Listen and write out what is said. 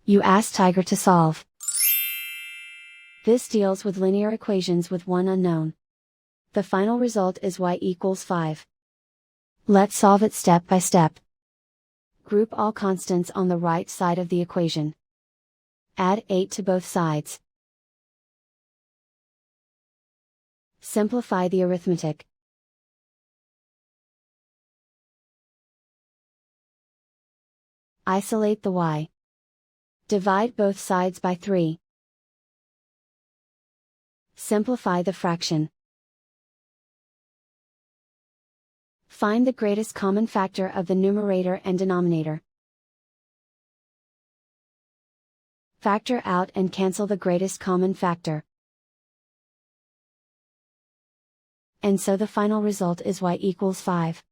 You ask Tiger to solve. This deals with linear equations with one unknown. The final result is y equals 5. Let's solve it step by step. Group all constants on the right side of the equation. Add 8 to both sides. Simplify the arithmetic. Isolate the y. Divide both sides by 3. Simplify the fraction. Find the greatest common factor of the numerator and denominator. Factor out and cancel the greatest common factor. And so the final result is y equals 5.